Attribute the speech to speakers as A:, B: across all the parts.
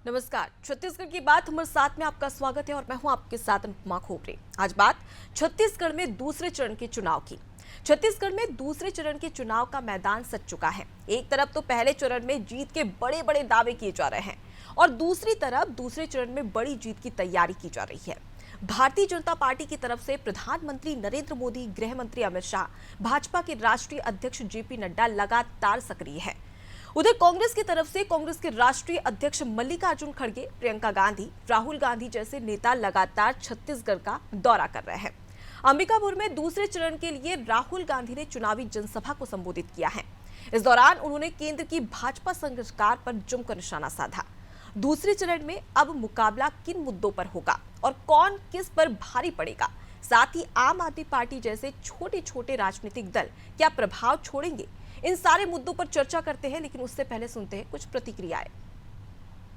A: नमस्कार। छत्तीसगढ़ की बात हमारे साथ में आपका स्वागत है और मैं हूं आपके साथ अनुपमा खोपरे। आज बात छत्तीसगढ़ में दूसरे चरण के चुनाव की। छत्तीसगढ़ में दूसरे चरण के चुनाव का मैदान सज चुका है। एक तरफ तो पहले चरण में जीत के बड़े बड़े दावे किए जा रहे हैं और दूसरी तरफ दूसरे चरण में बड़ी जीत की तैयारी की जा रही है। भारतीय जनता पार्टी की तरफ से प्रधानमंत्री नरेंद्र मोदी, गृह मंत्री अमित शाह, भाजपा के राष्ट्रीय अध्यक्ष जेपी नड्डा लगातार सक्रिय है। उधर कांग्रेस की तरफ से कांग्रेस के राष्ट्रीय अध्यक्ष मल्लिकार्जुन खड़गे, प्रियंका गांधी, राहुल गांधी जैसे नेता लगातार छत्तीसगढ़ का दौरा कर रहे हैं। अंबिकापुर में दूसरे चरण के लिए राहुल गांधी ने चुनावी जनसभा को संबोधित किया है। इस दौरान उन्होंने केंद्र की भाजपा सरकार पर जमकर निशाना साधा। दूसरे चरण में अब मुकाबला किन मुद्दों पर होगा और कौन किस पर भारी पड़ेगा, साथ ही आम आदमी पार्टी जैसे छोटे छोटे राजनीतिक दल क्या प्रभाव छोड़ेंगे, इन सारे मुद्दों पर चर्चा करते हैं। लेकिन उससे पहले सुनते हैं कुछ प्रतिक्रियाएं।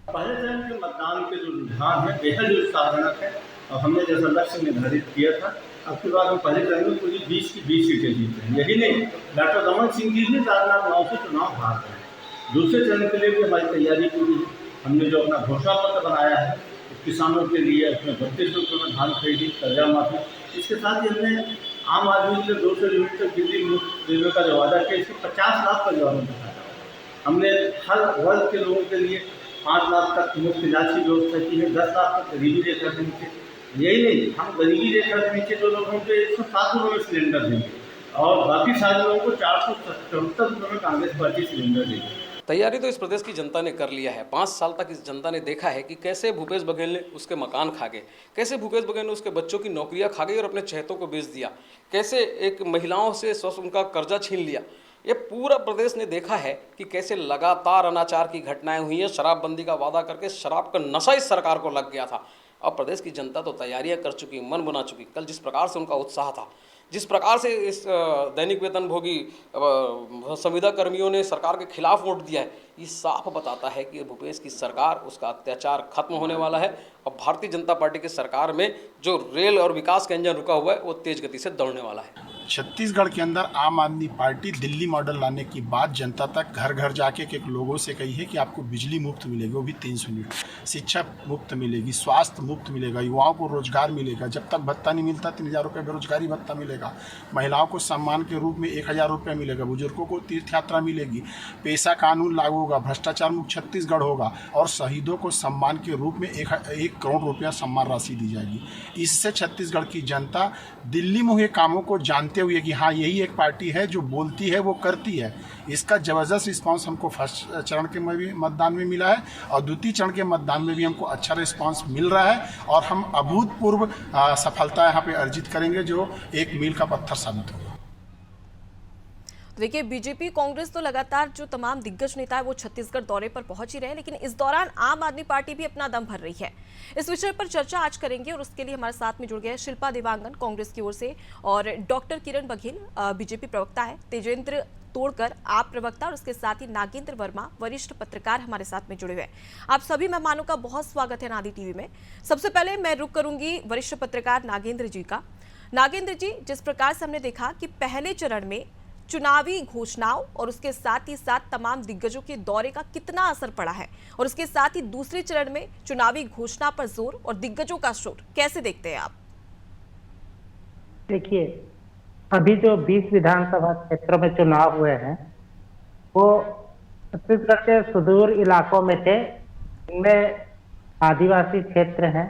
B: पहले चरण के मतदान के जो रुझान है बेहद उत्साहजनक है और हमने जैसा लक्ष्य निर्धारित किया था, अब के बाद हम पहले चरण में पूरी 20 की 20 सीटें जीत रहे हैं। यही नहीं, डॉक्टर रमन सिंह जी भी राजनांदगांव से चुनाव हार रहे हैं। दूसरे चरण के लिए भी हमारी तैयारी पूरी है। हमने जो अपना घोषणा पत्र बनाया है किसानों के लिए, उसमें 32 रुपये में धान खरीदी, कर्जा माफी, इसके साथ ही हमने आम आदमी के लिए 200 यूनिट तक बिजली मुफ्त देने का जो वादा किया, इससे 50 लाख परिवारों को फायदा होगा। हमने हर वर्ग के लोगों के लिए 5 लाख तक मुफ्त इलाज की व्यवस्था की है, 10 लाख तक गरीबी रेखा के नीचे। यही नहीं, हम गरीबी रेखा के नीचे जो लोग होंगे 107 रुपये में सिलेंडर देंगे और बाकी सारे लोगों को 477 रुपये में कांग्रेस पार्टी सिलेंडर देगी।
C: तैयारी तो इस प्रदेश की जनता ने कर लिया है। 5 साल तक इस जनता ने देखा है कि कैसे भूपेश बघेल ने उसके मकान खा गए, कैसे भूपेश बघेल ने उसके बच्चों की नौकरियां खा गई और अपने चहेतों को बेच दिया, कैसे एक महिलाओं से स्वस्थ उनका कर्जा छीन लिया। ये पूरा प्रदेश ने देखा है कि कैसे लगातार अनाचार की घटनाएं हुई हैं। शराबबंदी का वादा करके शराब का नशा इस सरकार को लग गया था। अब प्रदेश की जनता तो तैयारियां कर चुकी, मन बना चुकी। कल जिस प्रकार से उनका उत्साह था, जिस प्रकार से इस दैनिक वेतनभोगी संविदा कर्मियों ने सरकार के खिलाफ वोट दिया है, ये साफ बताता है कि भूपेश की सरकार, उसका अत्याचार खत्म होने वाला है और भारतीय जनता पार्टी की सरकार में जो रेल और विकास का इंजन रुका हुआ है वो तेज गति से दौड़ने वाला है।
D: छत्तीसगढ़ के अंदर आम आदमी पार्टी दिल्ली मॉडल लाने की बात जनता तक घर घर जाके एक लोगों से कही है कि आपको बिजली मुफ्त मिलेगी, वो भी 300 यूनिट, शिक्षा मुफ्त मिलेगी, स्वास्थ्य मुफ्त मिलेगा, युवाओं को रोजगार मिलेगा, जब तक भत्ता नहीं मिलता 3000 रुपये बेरोजगारी भत्ता मिलेगा, महिलाओं को सम्मान के रूप में 1000 रुपये मिलेगा, बुजुर्गों को तीर्थ यात्रा मिलेगी, पैसा कानून लागू होगा, भ्रष्टाचार मुक्त छत्तीसगढ़ होगा और शहीदों को सम्मान के रूप में 1 करोड़ रुपया सम्मान राशि दी जाएगी। इससे छत्तीसगढ़ की जनता दिल्ली में हुए कामों को जानते हुए कि हाँ, यही एक पार्टी है जो बोलती है वो करती है। इसका जबरदस्त रिस्पांस हमको फर्स्ट चरण के में भी मतदान में मिला है और द्वितीय चरण के मतदान में भी हमको अच्छा रिस्पांस मिल रहा है और हम अभूतपूर्व सफलता यहाँ पे अर्जित करेंगे जो एक मील का पत्थर साबित होगा।
A: देखिए, बीजेपी कांग्रेस तो लगातार जो तमाम दिग्गज नेता है वो छत्तीसगढ़ दौरे पर पहुंच ही रहे हैं, लेकिन इस दौरान आम आदमी पार्टी भी अपना दम भर रही है। इस विषय पर चर्चा आज करेंगे और उसके लिए हमारे साथ में जुड़ गए शिल्पा देवांगन कांग्रेस की ओर से और डॉक्टर किरण बघेल बीजेपी प्रवक्ता है, तेजेंद्र तोड़कर आप प्रवक्ता और उसके साथ ही नागेंद्र वर्मा वरिष्ठ पत्रकार हमारे साथ में जुड़े हुए हैं। आप सभी मेहमानों का बहुत स्वागत है नादी टीवी में। सबसे पहले मैं रुक करूंगी वरिष्ठ पत्रकार नागेंद्र जी का। नागेंद्र जी, जिस प्रकार से हमने देखा कि पहले चरण में चुनावी घोषणाओं और उसके साथ ही साथ तमाम दिग्गजों के दौरे का कितना असर पड़ा है और उसके साथ ही दूसरे चरण में चुनावी घोषणा पर जोर और दिग्गजों का शोर कैसे देखते हैं आप?
E: देखिए, अभी जो 20 विधानसभा क्षेत्रों में चुनाव हुए हैं वो छत्तीसगढ़ के सुदूर इलाकों में थे। इनमें आदिवासी क्षेत्र हैं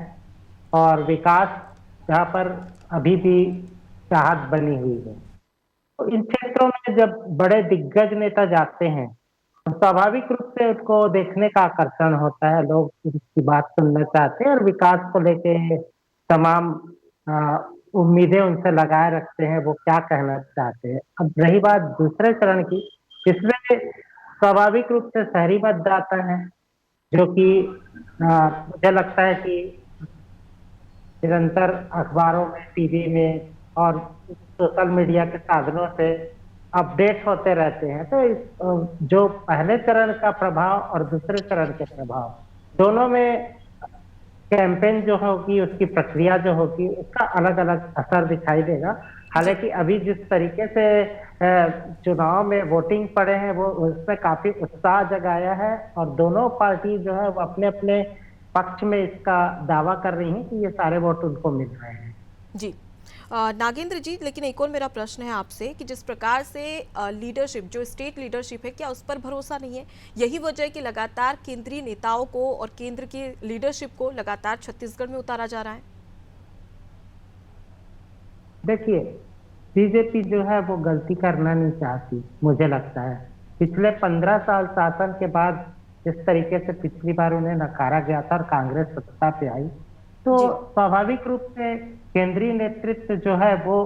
E: और विकास जहाँ पर अभी भी चाहत बनी हुई है। तो इन क्षेत्रों में जब बड़े दिग्गज नेता जाते हैं तो स्वाभाविक रूप से उनको देखने का आकर्षण होता है, लोग उनकी बात सुनना चाहते हैं और विकास को लेके तमाम उम्मीदें उनसे लगाए रखते हैं, वो क्या कहना चाहते हैं। अब रही बात दूसरे चरण की, इसमें स्वाभाविक रूप से शहरी मतदाता है जो कि मुझे लगता है कि निरंतर अखबारों में, टीवी में और सोशल मीडिया के साधनों से अपडेट होते रहते हैं। तो इस जो पहले चरण का प्रभाव और दूसरे चरण के प्रभाव दोनों में कैंपेन जो होगी, उसकी प्रक्रिया जो होगी, उसका अलग अलग असर दिखाई देगा। हालांकि अभी जिस तरीके से चुनाव में वोटिंग पड़े हैं वो उसमें काफी उत्साह जगाया है और दोनों पार्टी जो है वो अपने अपने पक्ष में इसका दावा कर रही हैं कि ये सारे वोट उनको मिल रहे हैं।
A: जी नागेंद्र जी, लेकिन एक और मेरा प्रश्न है आपसे कि जिस प्रकार से लीडरशिप, जो स्टेट लीडरशिप है, क्या उस पर भरोसा नहीं है? यही वजह है कि लगातार केंद्रीय नेताओं को और केंद्र की लीडरशिप को लगातार छत्तीसगढ़ में उतारा जा रहा है।
E: देखिए, बीजेपी जो है वो गलती करना नहीं चाहती, मुझे लगता है। पिछले 15 साल शासन के बाद जिस तरीके से पिछली बार उन्हें नकारा गया था और कांग्रेस सत्ता पे आई, तो स्वाभाविक रूप से केंद्रीय नेतृत्व जो है वो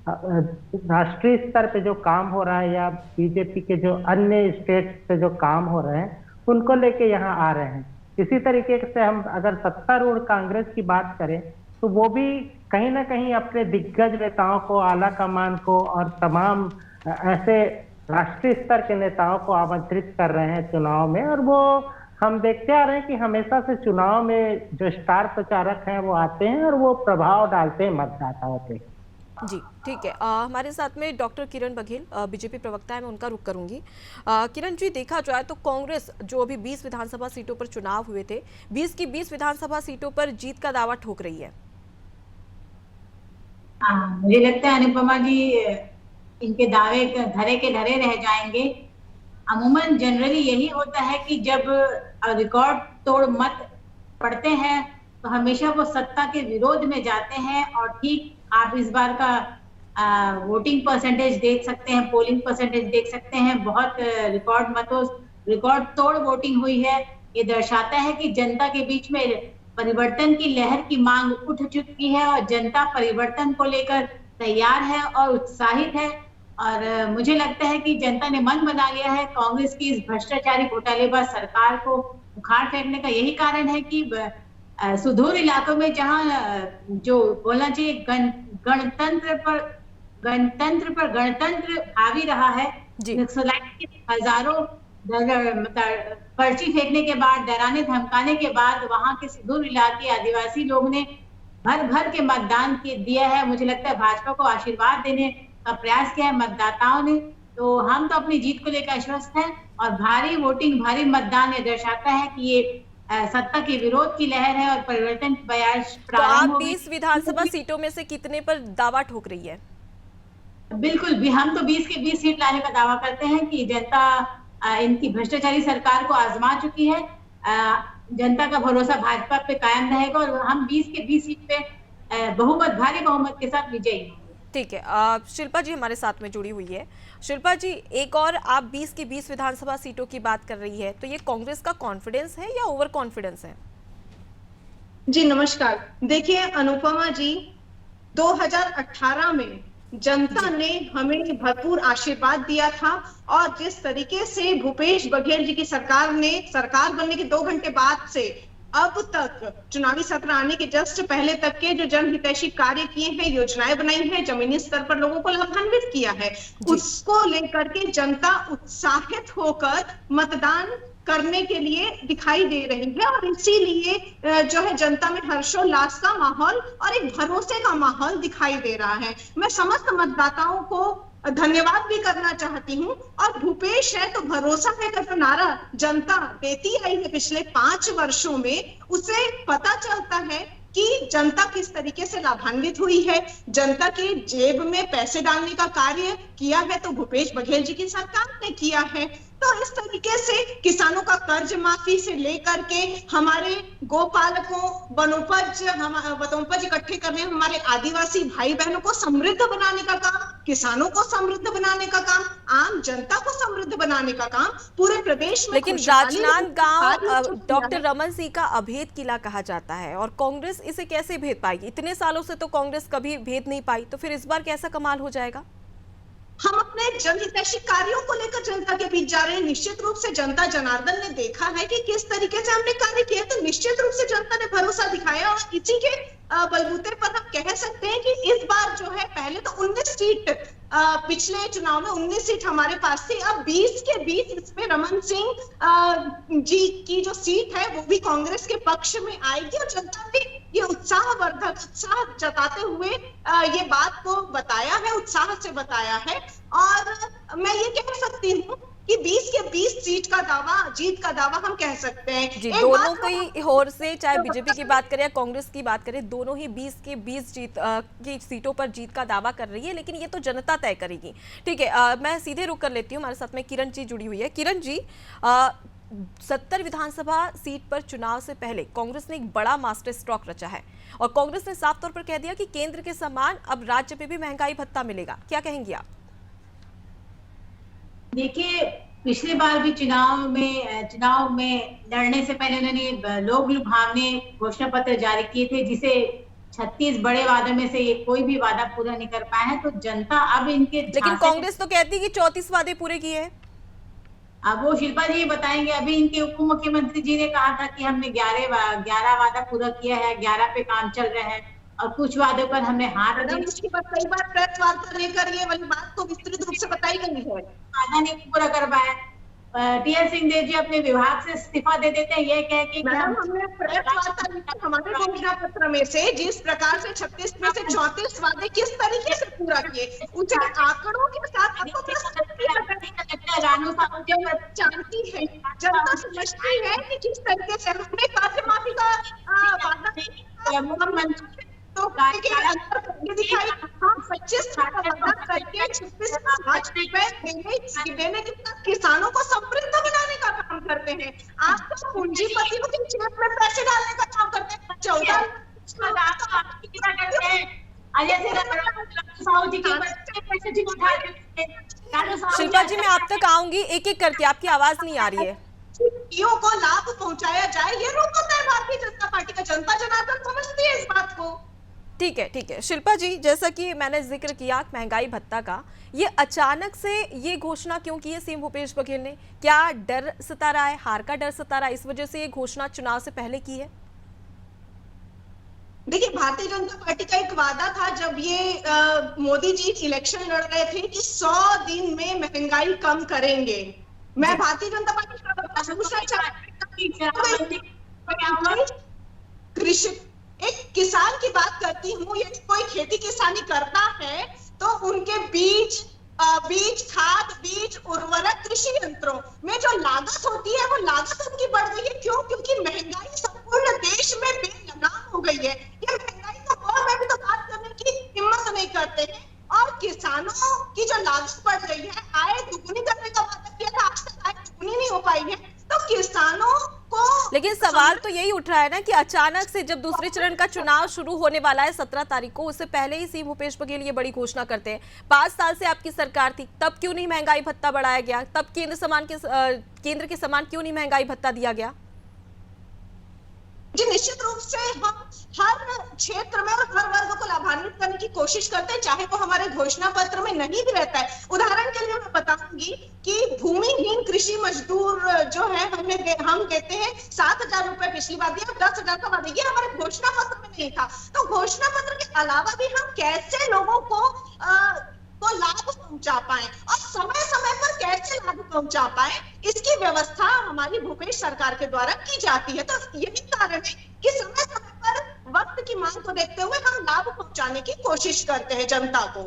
E: राष्ट्रीय स्तर पे जो काम हो रहा है या बीजेपी के जो अन्य स्टेट पे जो काम हो रहे हैं उनको लेके यहाँ आ रहे हैं। इसी तरीके से हम अगर सत्तारूढ़ कांग्रेस की बात करें तो वो भी कहीं ना कहीं अपने दिग्गज नेताओं को, आला कमान को और तमाम ऐसे राष्ट्रीय स्तर के नेताओं को आमंत्रित कर रहे हैं चुनाव में, और वो हम देखते आ रहे हैं कि हमेशा से चुनाव में जो स्टार प्रचारक हैं वो आते हैं और वो प्रभाव डालते हैं मतदाताओं पे।
A: जी ठीक है, हमारे साथ में डॉक्टर किरण बघेल बीजेपी प्रवक्ता है, मैं उनका रुख करूंगी। किरण जी, देखा जाए तो कांग्रेस जो अभी 20 विधानसभा सीटों पर चुनाव हुए थे, 20 की 20 विधानसभा सीटों पर जीत का दावा ठोक रही है।
F: मुझे लगता है अनुपमा जी इनके दावे धरे के धरे रह जाएंगे। अमूमन जनरली यही होता है कि जब रिकॉर्ड तोड़ मत पड़ते हैं तो हमेशा वो सत्ता के विरोध में जाते हैं। और ठीक आप इस बार का वोटिंग परसेंटेज देख सकते हैं, पोलिंग परसेंटेज देख सकते हैं, बहुत रिकॉर्ड तोड़ वोटिंग हुई है। ये दर्शाता है कि जनता के बीच में परिवर्तन की लहर की मांग उठ चुकी है और जनता परिवर्तन को लेकर तैयार है और उत्साहित है। और मुझे लगता है कि जनता ने मन बना लिया है कांग्रेस की इस भ्रष्टाचारी घोटालेबाज सरकार को उखाड़ फेंकने का। यही कारण है कि सुदूर इलाकों में जहां जो बोलना चाहिए गणतंत्र पर गणतंत्र हावी रहा है, हजारों पर्ची फेंकने के बाद, डराने धमकाने के बाद वहां के सुदूर इलाके आदिवासी लोग ने भर के मतदान दिया है। मुझे लगता है भाजपा को आशीर्वाद देने का प्रयास किया है मतदाताओं ने। तो हम तो अपनी जीत को लेकर आश्वस्त हैं और भारी वोटिंग, भारी मतदान ये दर्शाता है कि ये सत्ता के विरोध की लहर है और परिवर्तन की बयाज प्रारंभ हो गई।
A: 20 विधानसभा सीटों में से कितने पर दावा ठोक रही है?
F: बिल्कुल भी, हम तो 20 के 20 सीट लाने का दावा करते हैं कि जनता इनकी भ्रष्टाचारी सरकार को आजमा चुकी है। जनता का भरोसा भाजपा पे कायम रहेगा और हम 20 के 20 सीट पे भारी बहुमत के साथ विजयी होंगे। ठीक है,
A: शिल्पा जी हमारे साथ में जुड़ी हुई है। शिल्पा जी, एक और आप 20 की 20 विधानसभा सीटों की बात कर रही है, तो ये कांग्रेस का कॉन्फिडेंस है या ओवर कॉन्फिडेंस है?
G: जी नमस्कार। देखिए अनुपमा जी, 2018 में जनता ने हमें भरपूर आशीर्वाद दिया था और जिस तरीके से भूपेश बघेल जी की सरकार ने सरकार बनने के 2 घंटे बाद से अब तक चुनावी सत्र आने के जस्ट पहले तक के जो जनहितैषी कार्य किए हैं, योजनाएं बनाई हैं, जमीनी स्तर पर लोगों को लाभान्वित किया है, उसको लेकर के जनता उत्साहित होकर मतदान करने के लिए दिखाई दे रही है। और इसीलिए जो है जनता में हर्षोल्लास का माहौल और एक भरोसे का माहौल दिखाई दे रहा है। मैं समस्त मतदाताओं को धन्यवाद भी करना चाहती हूँ। और भूपेश है तो भरोसा है का जो नारा जनता देती आई है पिछले 5 वर्षों में, उसे पता चलता है कि जनता किस तरीके से लाभान्वित हुई है। जनता के जेब में पैसे डालने का कार्य किया है तो भूपेश बघेल जी की सरकार ने किया है। तो इस तरीके से किसानों का कर्ज माफी से लेकर के हमारे गोपालकों, वनोपज इकट्ठे करने, हमारे आदिवासी भाई बहनों को समृद्ध बनाने का काम, किसानों को समृद्ध बनाने का काम, आम जनता को समृद्ध बनाने का काम पूरे प्रदेश में।
A: लेकिन राजनांदगांव डॉक्टर रमन सिंह का अभेद किला कहा जाता है और कांग्रेस इसे कैसे भेद पाएगी? इतने सालों से तो कांग्रेस कभी भेद नहीं पाई, तो फिर इस बार कैसा कमाल हो जाएगा?
G: हम अपने जनहितैषी कार्यों को लेकर जनता के बीच जा रहे हैं। निश्चित रूप से जनता जनार्दन ने देखा है कि किस तरीके से हमने कार्य किया, तो निश्चित रूप से जनता ने भरोसा दिखाया और इसी के बलबूते पर हम कह सकते हैं कि इस बार जो है, पहले तो 19 सीट पिछले चुनाव में 19 सीट हमारे पास थी, अब 20 के 20 इसमें रमन सिंह जी की जो सीट है वो भी कांग्रेस के पक्ष में आएगी और जनता ने ये उत्साहवर्धक, उत्साह जताते हुए ये बात को बताया है, उत्साह से बताया है। और मैं ये कह सकती हूँ कि 20 के 20 सीट का दावा, जीत का दावा हम कह सकते हैं।
A: जी,
G: एक
A: दोनों
G: बात
A: की ओर से, चाहे बीजेपी की बात करें या कांग्रेस की बात करें, दोनों ही 20 के 20 जीत की सीटों पर जीत का दावा कर रही है, लेकिन ये तो जनता तय करेगी। ठीक है, मैं सीधे रुक कर लेती हूँ, हमारे साथ में किरण जी जुड़ी हुई है। किरण जी, 70 विधानसभा सीट पर चुनाव से पहले कांग्रेस ने एक बड़ा मास्टर स्ट्रोक रचा है और कांग्रेस ने साफ तौर पर कह दिया कि केंद्र के समान अब राज्य में भी महंगाई भत्ता मिलेगा। क्या कहेंगी आप?
F: देखिए, पिछली बार भी चुनाव में लड़ने से पहले उन्होंने लोक लुभावने घोषणा पत्र जारी किए थे, जिसे 36 बड़े वादों में से ये कोई भी वादा पूरा नहीं कर पाया है। तो जनता अब इनके
A: लेकिन कांग्रेस तो कहती है कि 34 वादे पूरे किए हैं।
F: अब वो शिल्पा जी बताएंगे। अभी इनके उप मुख्यमंत्री जी ने कहा था कि हमने 11 वादा पूरा किया है, 11 पे काम चल रहा है और कुछ वादों पर हमने हाथ
G: उसकी बात कई बार प्रेस वार्ता लेकर ये वाली बात को विस्तृत रूप से बताई गई है।
F: वादा नहीं पूरा कर पाया। टीएस सिंहदेव जी अपने विभाग से इस्तीफा दे देते हैं, ये कह के
G: मैडम, हमने प्रेस वार्ता लिखी हमारे घोषणा पत्र में से, जिस प्रकार से 36 में से 34 वादे किस तरीके से पूरा किए, उसे आंकड़ों के साथ आपको
F: रानू साहब
G: जानती है, जनता समझती है कि किस तरीके से हमने कर्ज माफी का वादा तो दिखाई। हम 25 देने के साथ किसानों को समृद्ध बनाने का काम करते हैं। आप तो पूंजीपतियों के जेब में पैसे डालने का काम करते हैं। 14
A: शिल्पा जी, मैं आप तक आऊंगी एक एक करके, आपकी आवाज नहीं आ रही है।
G: को लाभ पहुंचाया जाए, ये रूप होता है भारतीय जनता पार्टी का। जनता जनार्दन समझती है इस बात को।
A: ठीक है, ठीक है शिल्पा जी, जैसा कि मैंने जिक्र किया महंगाई भत्ता का, ये अचानक से ये घोषणा क्यों की है सीएम भूपेश बघेल ने? क्या डर सता रहा है, हार का डर सता रहा है, इस वजह से ये घोषणा चुनाव से पहले की है?
G: देखिए, भारतीय जनता पार्टी का एक वादा था जब ये मोदी जी इलेक्शन लड़ रहे थे कि 100 दिन में महंगाई कम करेंगे। मैं भारतीय जनता पार्टी कृषि एक किसान की बात करती हूँ। यदि कोई खेती किसानी करता है तो उनके बीज, खाद, बीज, उर्वरक, कृषि यंत्रों में जो लागत होती है वो लागत उनकी बढ़ गई है। क्यों? क्योंकि महंगाई संपूर्ण देश में बेलगाम हो गई है। ये महंगाई का दौर में भी तो बात करने की हिम्मत नहीं करते हैं। और किसानों की जो लागत बढ़ गई है, आय दुगुनी करने का वादा किया था, आज तक आय दुगुनी नहीं हो पाई है। तो किसानों को,
A: लेकिन सवाल तो यही उठ रहा है ना कि अचानक से जब दूसरे चरण का चुनाव शुरू होने वाला है 17 तारीख को, उससे पहले ही सीएम भूपेश बघेल ये बड़ी घोषणा करते हैं। 5 साल से आपकी सरकार थी, तब क्यों नहीं महंगाई भत्ता बढ़ाया गया? तब केंद्र के समान क्यों नहीं महंगाई भत्ता दिया गया?
G: जी, निश्चित रूप से हम हर क्षेत्र में और हर वर्ग को लाभान्वित करने की कोशिश करते हैं, चाहे वो हमारे घोषणा पत्र में नहीं भी रहता है। उदाहरण के लिए मैं बताऊंगी कि भूमिहीन कृषि मजदूर जो है हम देते हैं 7,000 रुपए पिछली बार दिया, 10,000 का वादा, ये हमारे घोषणा पत्र में नहीं था। तो घोषणा पत्र के अलावा भी हम कैसे लोगों को लाभ पहुंचा पाए और समय समय पर कैसे लाभ पहुंचा पाए, इसकी व्यवस्था हमारी भूपेश सरकार के द्वारा की जाती है। तो यही कारण है कि समय समय पर वक्त की मांग को देखते हुए हम लाभ पहुंचाने की कोशिश करते हैं जनता को।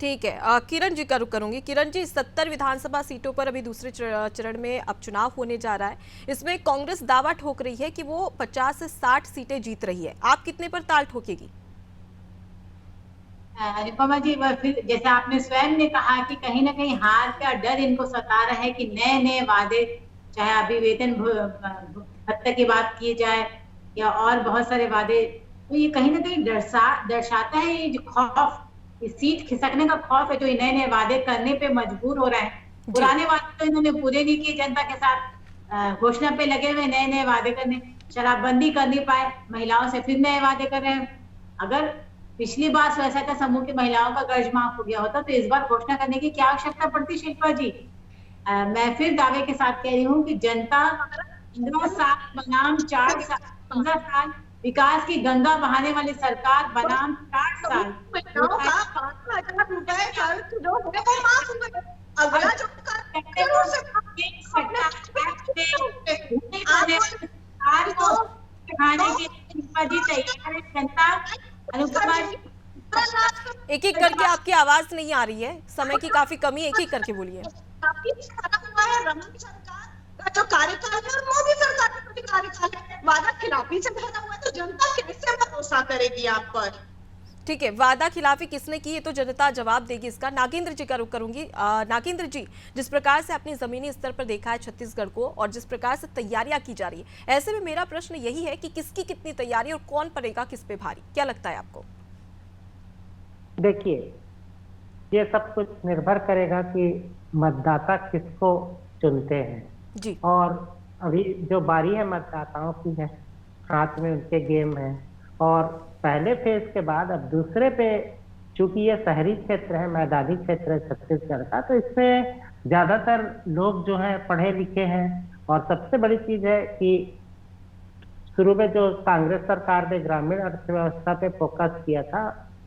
A: ठीक है, किरण जी का रुख करूंगी। किरण जी, 70 विधानसभा सीटों पर अभी दूसरे चरण में अब चुनाव होने जा रहा है। इसमें कांग्रेस दावा ठोक रही है कि वो 50 से 60 सीटें जीत रही है। आप कितने पर ताल ठोकेगी?
F: अनुपमा जी, फिर जैसे आपने स्वयं ने कहा कि कहीं ना कहीं हार का डर इनको सता रहा है कि नए नए वादे, चाहे अभी वेतन भत्ते की बात की जाए या और बहुत सारे वादे, तो ये कहीं ना कहीं दर्शाता है ये जो खौफ, ये सीट खिसकने का खौफ है, जो नए नए वादे करने पे मजबूर हो रहे हैं। पुराने वादे तो इन्होंने पूरे नहीं किए जनता के साथ, घोषणा पे लगे हुए नए नए वादे करने, शराबबंदी कर नहीं पाए, महिलाओं से फिर नए वादे कर रहे हैं। अगर पिछली बार स्वसहायता समूह की महिलाओं का कर्ज माफ हो गया होता तो इस बार घोषणा करने की क्या आवश्यकता पड़ती शिल्पा जी? मैं फिर दावे के साथ कह रही हूँ कि जनता 15 साल बनाम 4 साल, 15 साल विकास की गंगा बहाने वाली सरकार बनाम 4 साल खाने के अनुपमा जी तैयार है जनता? अनुपमा जी
A: एक एक करके आपकी आवाज नहीं आ रही है, समय की काफी कमी, एक एक करके बोलिए।
G: काफी खत्म हुआ है रमन सरकार का जो कार्यकाल है और मोदी सरकार का जो कार्यकाल है, वादा खिलाफी से भरा हुआ है, तो जनता कैसे भरोसा करेगी आप पर?
A: ठीक है, वादा खिलाफी किसने की ये तो जनता जवाब देगी इसका। नागेंद्र जी का रुख करूंगी। नागेंद्र जी, जिस प्रकार से अपनी जमीनी स्तर पर देखा है छत्तीसगढ़ को और जिस प्रकार से तैयारियां की जा रही है, ऐसे में मेरा प्रश्न यही है कि किसकी कितनी तैयारी और कौन पड़ेगा किस पे भारी, क्या लगता है आपको?
E: देखिए, ये सब कुछ निर्भर करेगा कि मतदाता किसको चुनते हैं
A: जी।
E: और अभी जो बारी है मतदाताओं की है, हाथ में उनके गेम है। और पहले फेज के बाद अब दूसरे पे, चूंकि ये शहरी क्षेत्र है, मैदानी क्षेत्र है छत्तीसगढ़ का, तो इसमें ज्यादातर लोग जो है पढ़े लिखे हैं। और सबसे बड़ी चीज है कि शुरू में जो कांग्रेस सरकार ने ग्रामीण अर्थव्यवस्था पे फोकस किया था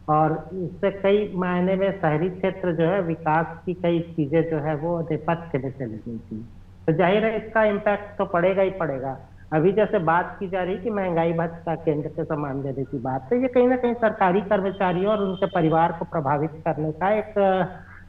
E: और इससे कई मायने में शहरी क्षेत्र जो है विकास की कई चीजें जो है वो नेपथ्य में चली गई थी, तो जाहिर है इसका इम्पैक्ट तो पड़ेगा ही पड़ेगा। अभी जैसे बात की जा रही कि महंगाई भत्ता केंद्र के सामान देने की बात, तो ये कहीं ना कहीं सरकारी कर्मचारियों और उनके परिवार को प्रभावित करने का एक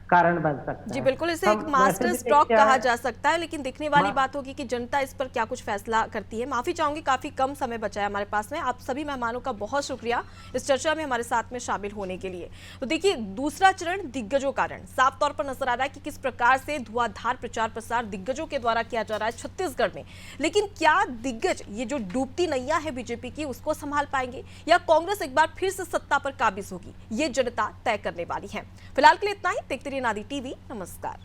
E: कारण बन सकता है।
A: जी बिल्कुल, इसे एक मास्टर स्ट्रोक कहा जा सकता है, लेकिन देखने वाली बात होगी कि जनता इस पर क्या कुछ फैसला करती है। माफी चाहूंगी, काफी कम समय बचा है हमारे पास में। आप सभी मेहमानों का बहुत शुक्रिया इस चर्चा में हमारे साथ में शामिल होने के लिए। तो देखिए, दूसरा चरण दिग्गजों का रण साफ तौर पर नजर आ रहा है कि किस प्रकार से धुआंधार प्रचार प्रसार दिग्गजों के द्वारा किया जा रहा है छत्तीसगढ़ में। लेकिन क्या दिग्गज ये जो डूबती नैया है बीजेपी की उसको संभाल पाएंगे या कांग्रेस एक बार फिर से सत्ता पर काबिज होगी, ये जनता तय करने वाली है। फिलहाल के लिए इतना ही। देखते रहिए नादी टीवी। नमस्कार।